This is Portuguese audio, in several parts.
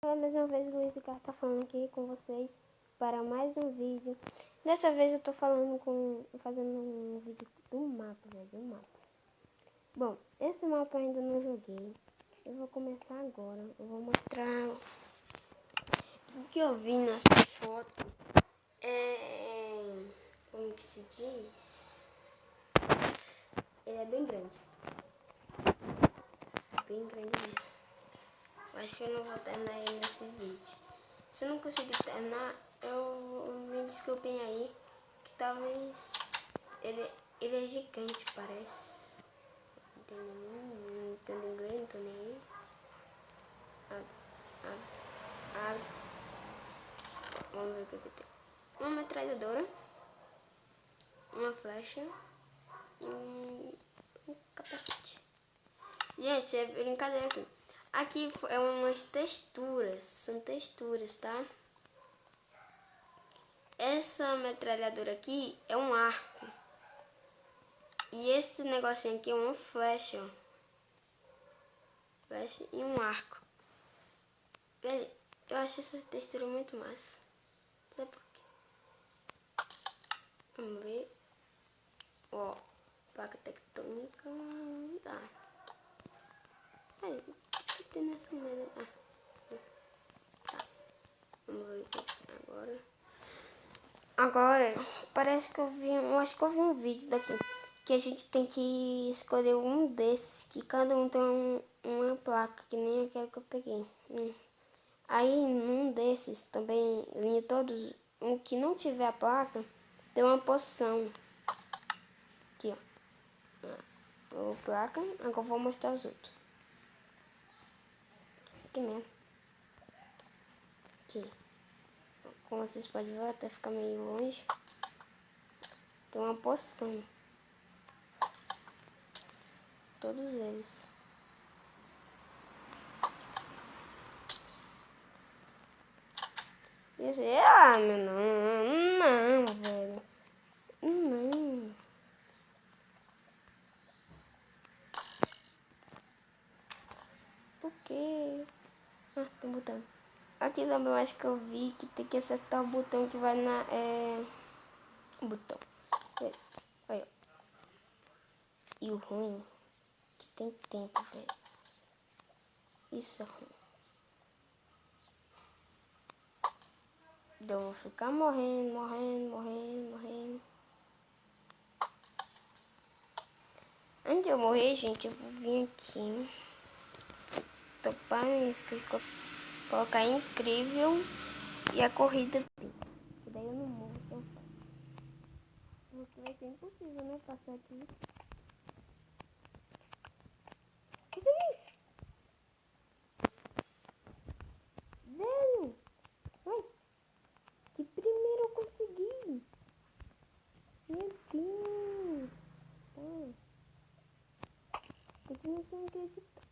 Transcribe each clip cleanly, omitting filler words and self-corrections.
Mais uma vez, Luiz Ricardo tá falando aqui com vocês para mais um vídeo. Dessa vez eu tô fazendo um vídeo do mapa, do mapa. Bom, esse mapa eu ainda não joguei. Eu vou começar agora. Eu vou mostrar o que eu vi nessa foto. Como que se diz? Ele é bem grande. Bem grande mesmo. Acho que eu não vou terminar ele nesse vídeo. Se eu não conseguir terminar, me desculpem aí, que talvez ele é gigante, parece. Não entendo inglês, não tô nem aí. Abre. Vamos ver o que tem. Uma metralhadora, uma flecha e um capacete. Gente, é brincadeira aqui. Aqui é umas texturas, são texturas, tá? Essa metralhadora aqui é um arco. E esse negocinho aqui é uma flecha, ó. Flecha e um arco. Velho, eu acho essa textura muito massa. Não sei por quê. Vamos ver. Ó, placa tectônica. Tá. Aí, o que tem nessa merda? Tá. Vamos ver aqui agora. Agora, parece que eu acho que eu vi um vídeo daqui. Que a gente tem que escolher um desses. Que cada um tem uma placa, que nem aquela que eu peguei. Aí, num desses também, em todos, o que não tiver a placa, tem uma poção. Aqui, ó. A placa, agora eu vou mostrar os outros. Aqui mesmo. Aqui. Como vocês podem ver, até ficar meio longe. Tem uma poção. Todos eles. E assim, não, velho. Não. Por quê? Ah, tem um botão. Aqui também eu acho que eu vi que tem que acertar o botão que vai na... O botão. Olha. E o ruim que tem tempo, velho. Isso é ruim. Eu vou ficar morrendo. Antes de eu morrer, gente, eu vou vir aqui. Topar isso, colocar incrível e a corrida. E daí eu não morro tão fácil. Porque vai ser impossível, né? Passar aqui. Consegui! Velho! Ai! Que primeiro eu consegui! Meu Deus! Ai. Continua sem acreditar.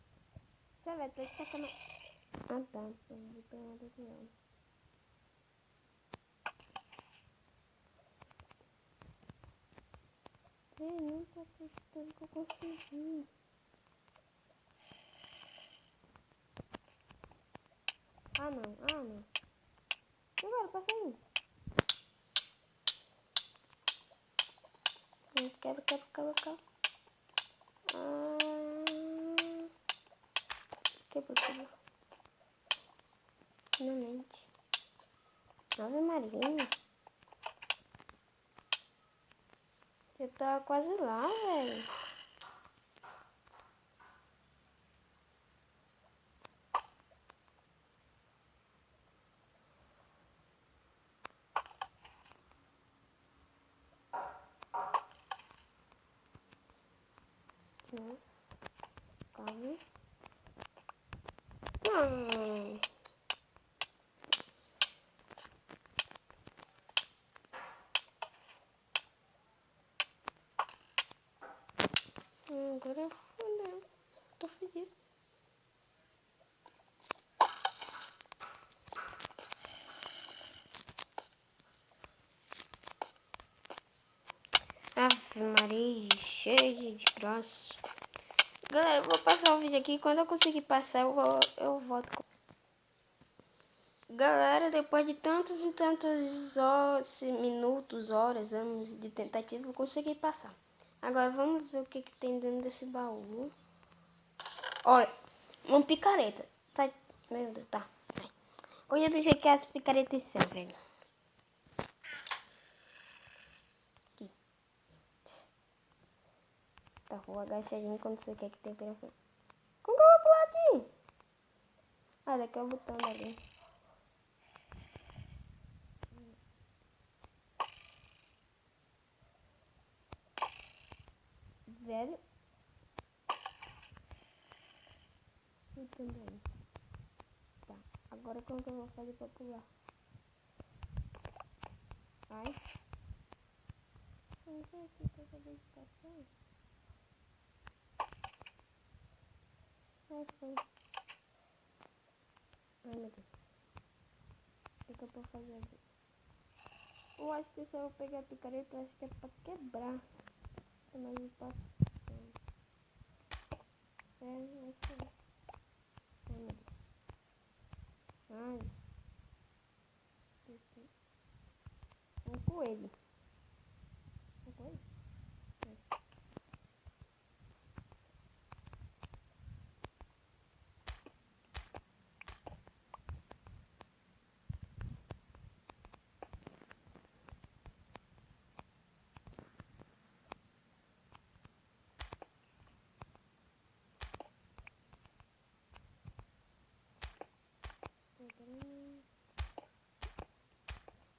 Você vai ter que sacanagem. Ah tá, não tem nada aqui não. Não tô acreditando que eu consegui. Ah não. Agora, passa aí. Quebra. Quebrou. Finalmente. Ave Maria. Eu tava quase lá, velho. Calma. Agora eu fui, tô fedido. Ave Maria, cheia de graça. Galera, eu vou passar o vídeo aqui. Quando eu conseguir passar, eu volto. Galera, depois de tantos e tantos minutos, horas, anos de tentativa, eu consegui passar. Agora vamos ver o que tem dentro desse baú. Olha, uma picareta. Tá, meu Deus, tá. Olha do jeito que as picaretas são, velho. Aqui. Tá, vou agachadinho quando você quer que tem pela frente. Como que eu vou pular aqui? Ah, daqui é o botão dali. Velho. E também. Tá, agora como que eu vou fazer pra pular? Ai. Não sei se tem essa dedicação. Ai, foi. Ai, meu Deus. O que eu posso fazer aqui? Eu acho que se eu pegar a picareta, eu acho que é pra quebrar. Mas eu passo. Acho que é. Ai, meu Deus. Ai. Um coelho. Um coelho?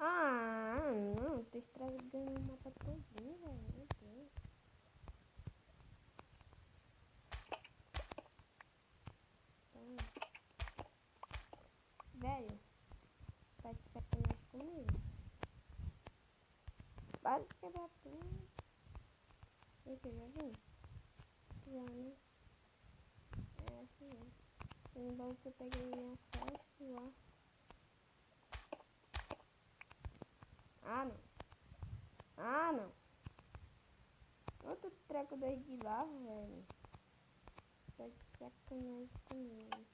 Ah, não. Tô estragando o mapa todinho, velho. Meu Deus. Tá. Velho, tá de sacanagem comigo. Para de quebrar tudo. Esse eu já vi. Já, né? É assim mesmo. No baú que eu peguei minha flecha lá. Ah, não. Ah, não. Outro treco de lava, velho. Tá de sacanagem comigo.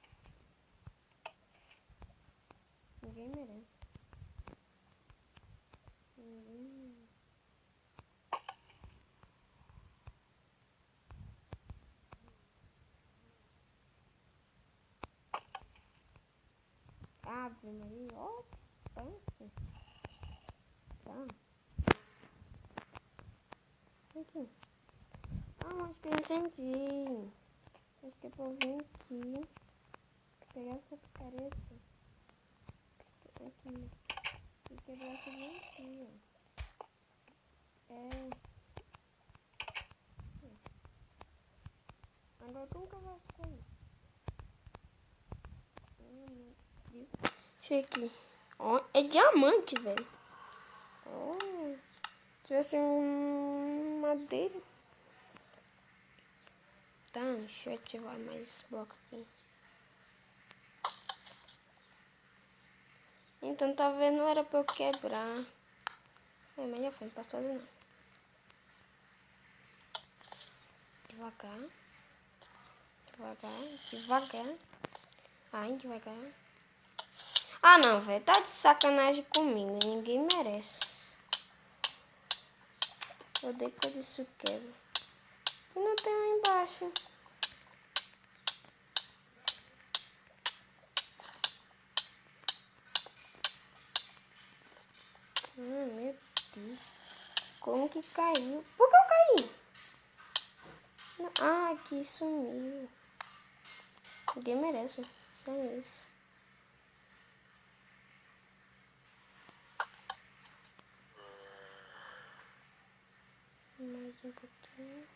Ninguém merece. Ninguém merece. Ave Maria, ó, distância. Tá. Aqui. Ah, acho que eu entendi. Acho que é pra eu vir aqui. Pegar essa picareta. Aqui. E quebrar essa bem aqui, ó. É. Agora como que eu vou ficar isso? Meu Deus. Deixa eu aqui. Ó, é diamante, velho. Ó. Se tivesse madeira. Tá, deixa eu ativar mais esse bloco aqui. Então tá vendo, não era pra eu quebrar. É, mas já foi, não posso fazer não. Devagar. Devagar, devagar. Ai, devagar. Ah não, velho, tá de sacanagem comigo. Ninguém merece. Eu odeio quando isso quebra. E não tem lá embaixo. Meu Deus. Como que caiu? Por que eu caí? Ah, aqui sumiu. Ninguém merece. Só isso. Mais um pouquinho.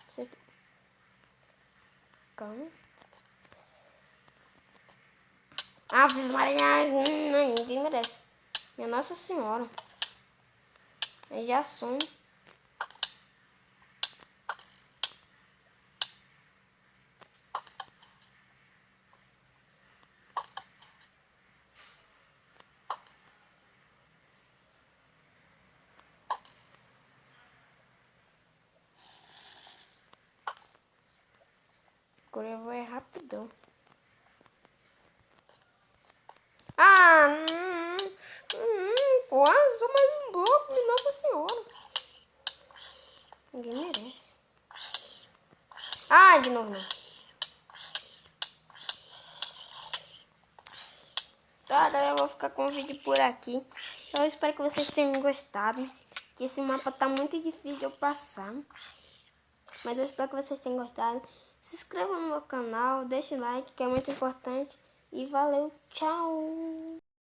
Você... Calma. Ave Maria, ninguém merece. Minha Nossa Senhora. Aí já some. Agora eu vou rapidão. Ninguém merece. Ah, de novo não. Tá, galera, eu vou ficar com o vídeo por aqui. Eu espero que vocês tenham gostado. Que esse mapa tá muito difícil de eu passar. Mas eu espero que vocês tenham gostado. Se inscrevam no meu canal, deixe o like, que é muito importante. E valeu, tchau!